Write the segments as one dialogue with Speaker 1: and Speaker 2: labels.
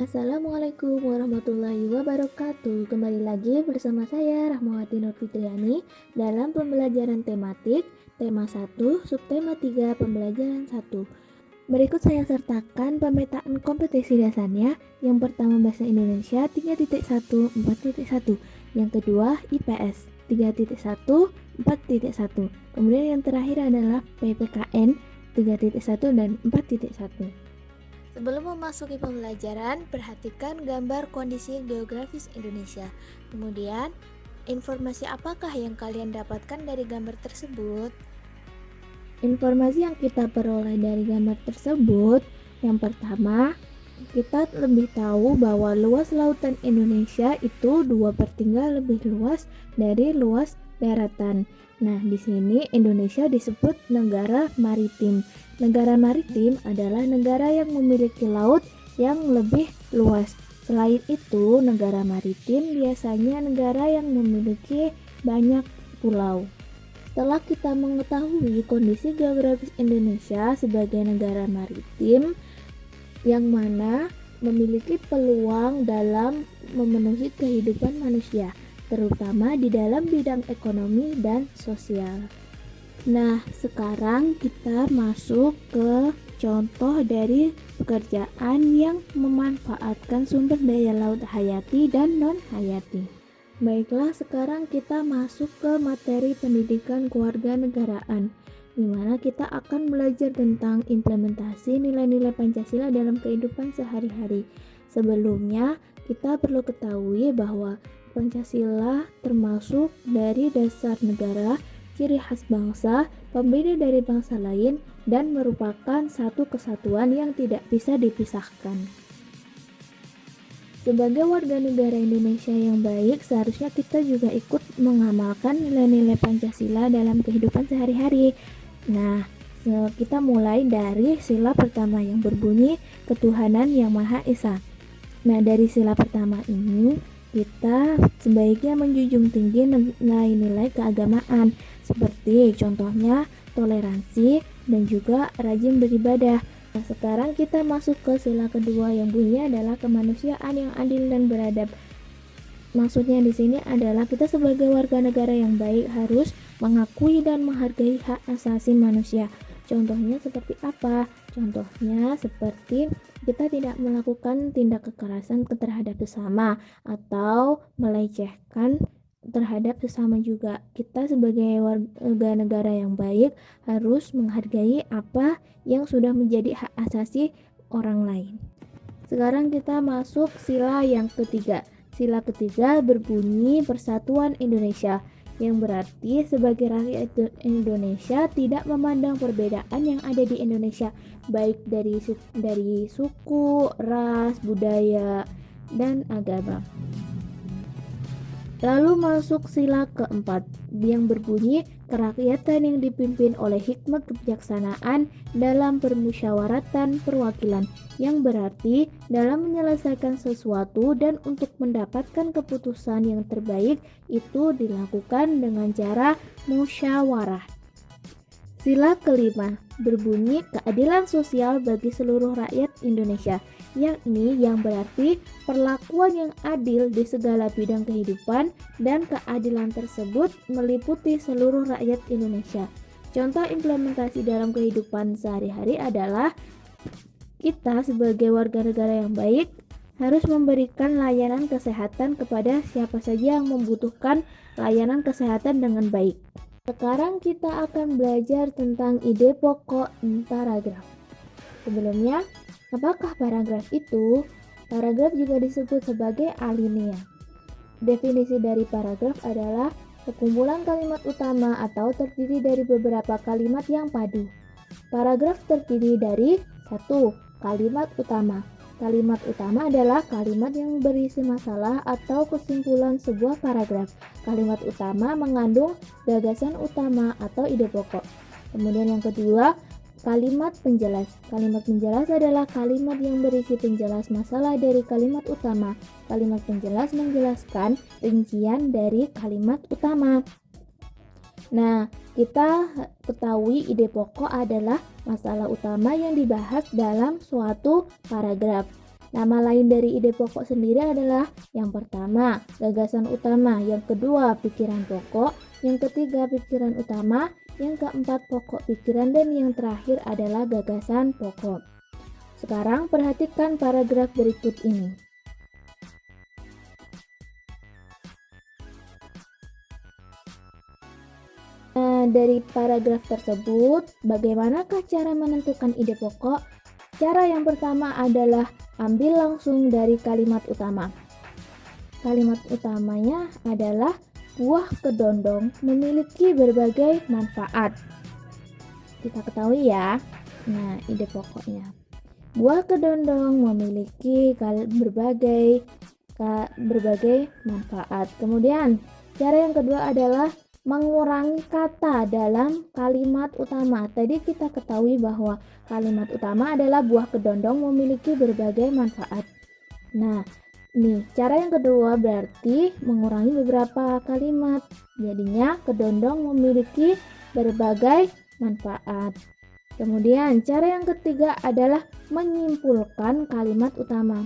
Speaker 1: Assalamualaikum warahmatullahi wabarakatuh. Kembali lagi bersama saya Rahmawati Nur Fitriani dalam pembelajaran tematik tema 1, subtema 3, pembelajaran 1. Berikut saya sertakan pemetaan kompetensi dasarnya. Yang pertama bahasa Indonesia 3.1 4.1, yang kedua IPS 3.1 4.1, kemudian yang terakhir adalah PPKN 3.1 dan 4.1. Sebelum memasuki pembelajaran, perhatikan gambar kondisi geografis Indonesia. Kemudian, informasi apakah yang kalian dapatkan dari gambar tersebut? Informasi yang kita peroleh dari gambar tersebut, yang pertama, kita lebih tahu bahwa luas lautan Indonesia itu 2/3 lebih luas dari luas daratan. Nah, di sini Indonesia disebut negara maritim. Negara maritim adalah negara yang memiliki laut yang lebih luas. Selain itu, negara maritim biasanya negara yang memiliki banyak pulau. Setelah kita mengetahui kondisi geografis Indonesia sebagai negara maritim yang mana memiliki peluang dalam memenuhi kehidupan manusia, terutama di dalam bidang ekonomi dan sosial. Nah, sekarang kita masuk ke contoh dari pekerjaan yang memanfaatkan sumber daya laut hayati dan non-hayati. Baiklah, sekarang kita masuk ke materi pendidikan kewarganegaraan, di mana kita akan belajar tentang implementasi nilai-nilai Pancasila dalam kehidupan sehari-hari. Sebelumnya, kita perlu ketahui bahwa Pancasila termasuk dari dasar negara, ciri khas bangsa, pembeda dari bangsa lain, dan merupakan satu kesatuan yang tidak bisa dipisahkan. Sebagai warga negara Indonesia yang baik, seharusnya kita juga ikut mengamalkan nilai-nilai Pancasila dalam kehidupan sehari-hari. Nah, kita mulai dari sila pertama yang berbunyi ketuhanan yang Maha Esa. Nah, dari sila pertama ini, kita sebaiknya menjunjung tinggi nilai-nilai keagamaan, seperti contohnya toleransi dan juga rajin beribadah. Nah, sekarang kita masuk ke sila kedua yang bunyinya adalah kemanusiaan yang adil dan beradab. Maksudnya di sini adalah kita sebagai warga negara yang baik harus mengakui dan menghargai hak asasi manusia. Contohnya seperti apa? Contohnya seperti kita tidak melakukan tindak kekerasan terhadap sesama atau melecehkan terhadap sesama juga. Kita sebagai warga negara yang baik harus menghargai apa yang sudah menjadi hak asasi orang lain. Sekarang kita masuk sila yang ketiga. Sila ketiga berbunyi Persatuan Indonesia, yang berarti sebagai rakyat Indonesia tidak memandang perbedaan yang ada di Indonesia, baik dari suku, ras, budaya, dan agama. Lalu masuk sila keempat yang berbunyi kerakyatan yang dipimpin oleh hikmat kebijaksanaan dalam permusyawaratan perwakilan, yang berarti dalam menyelesaikan sesuatu dan untuk mendapatkan keputusan yang terbaik itu dilakukan dengan cara musyawarah. Sila kelima berbunyi keadilan sosial bagi seluruh rakyat Indonesia, yakni yang berarti perlakuan yang adil di segala bidang kehidupan, dan keadilan tersebut meliputi seluruh rakyat Indonesia. Contoh implementasi dalam kehidupan sehari-hari adalah kita sebagai warga negara yang baik harus memberikan layanan kesehatan kepada siapa saja yang membutuhkan layanan kesehatan dengan baik. Sekarang kita akan belajar tentang ide pokok paragraf. Sebelumnya, apakah paragraf itu? Paragraf juga disebut sebagai alinea. Definisi dari paragraf adalah sekumpulan kalimat utama atau terdiri dari beberapa kalimat yang padu. Paragraf terdiri dari 1. Kalimat utama. Kalimat utama adalah kalimat yang berisi masalah atau kesimpulan sebuah paragraf. Kalimat utama mengandung gagasan utama atau ide pokok. Kemudian yang kedua, kalimat penjelas. Kalimat penjelas adalah kalimat yang berisi penjelas masalah dari kalimat utama. Kalimat penjelas menjelaskan rincian dari kalimat utama. Nah, kita ketahui ide pokok adalah masalah utama yang dibahas dalam suatu paragraf. Nama lain dari ide pokok sendiri adalah yang pertama, gagasan utama, yang kedua, pikiran pokok, yang ketiga, pikiran utama, yang keempat, pokok pikiran, dan yang terakhir adalah gagasan pokok. Sekarang perhatikan paragraf berikut ini. Dari paragraf tersebut, bagaimanakah cara menentukan ide pokok? Cara yang pertama adalah ambil langsung dari kalimat utama. Kalimat utamanya adalah buah kedondong memiliki berbagai manfaat. Kita ketahui ya. Nah, ide pokoknya. Buah kedondong memiliki berbagai manfaat. Kemudian, cara yang kedua adalah mengurangi kata dalam kalimat utama. Tadi kita ketahui bahwa kalimat utama adalah buah kedondong memiliki berbagai manfaat. Nah, nih, cara yang kedua berarti mengurangi beberapa kalimat. Jadinya kedondong memiliki berbagai manfaat. Kemudian, cara yang ketiga adalah menyimpulkan kalimat utama.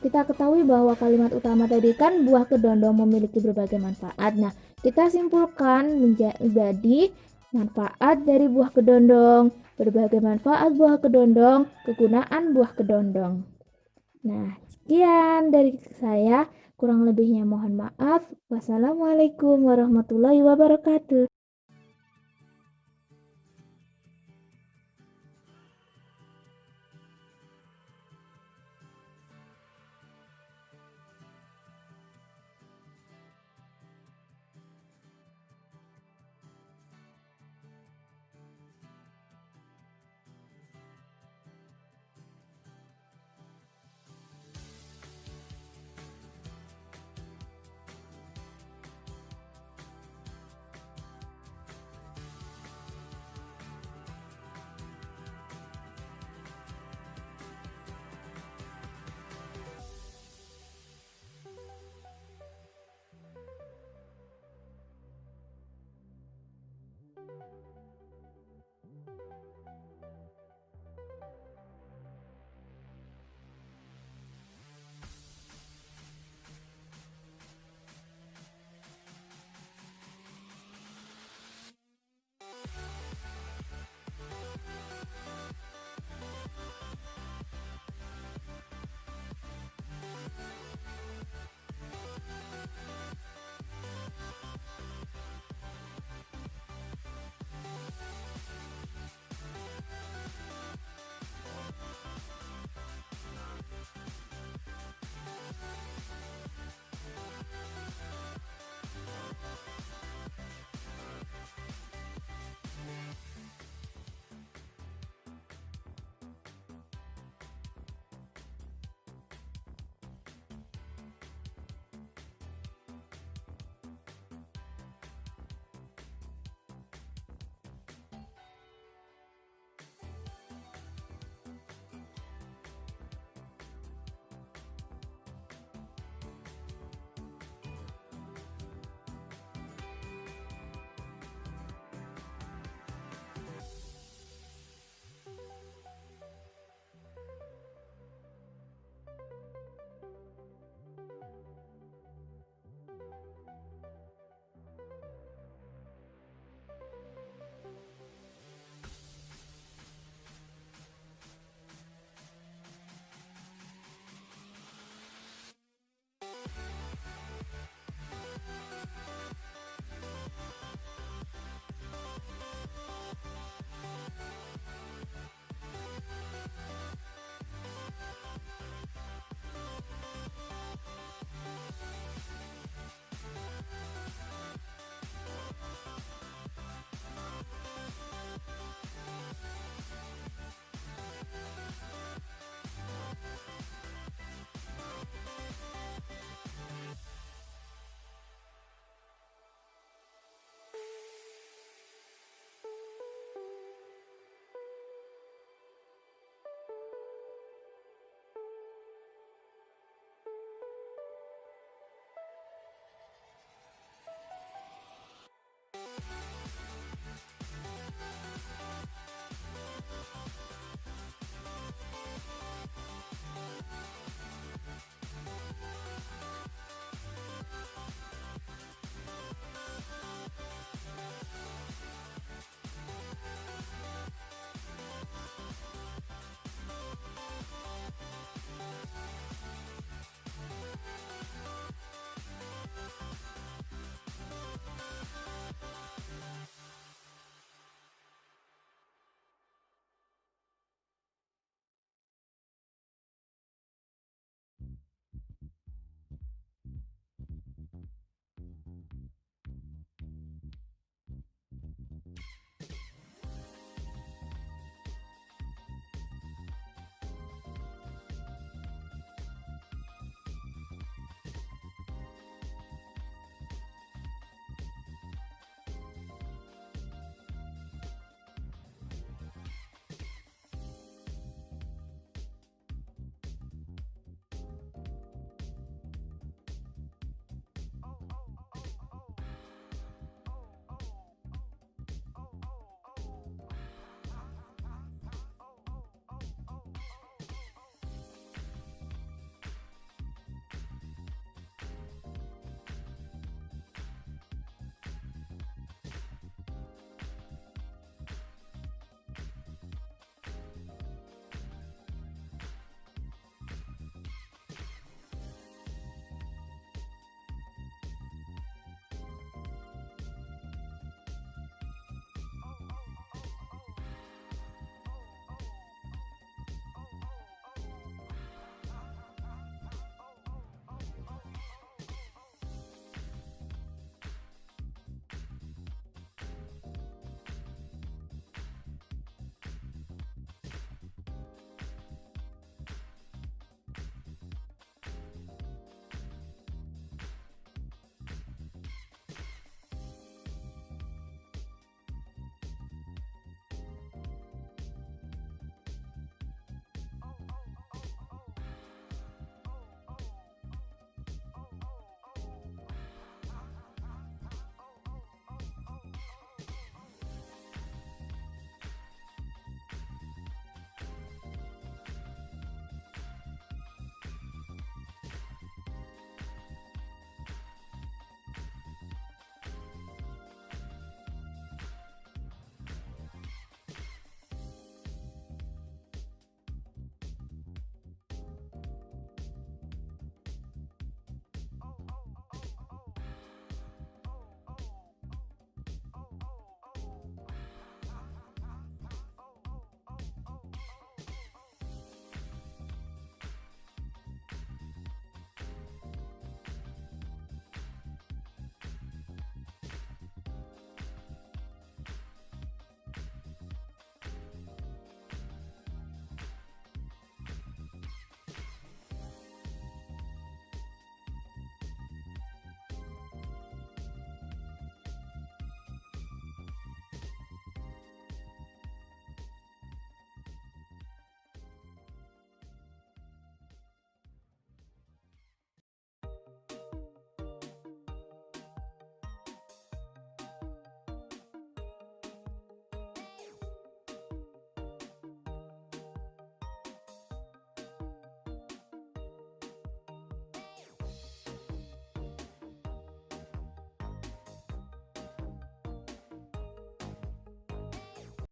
Speaker 1: Kita ketahui bahwa kalimat utama tadi kan buah kedondong memiliki berbagai manfaat. Nah, kita simpulkan menjadi manfaat dari buah kedondong, berbagai manfaat buah kedondong, kegunaan buah kedondong. Nah, sekian dari saya. Kurang lebihnya mohon maaf. Wassalamualaikum warahmatullahi wabarakatuh.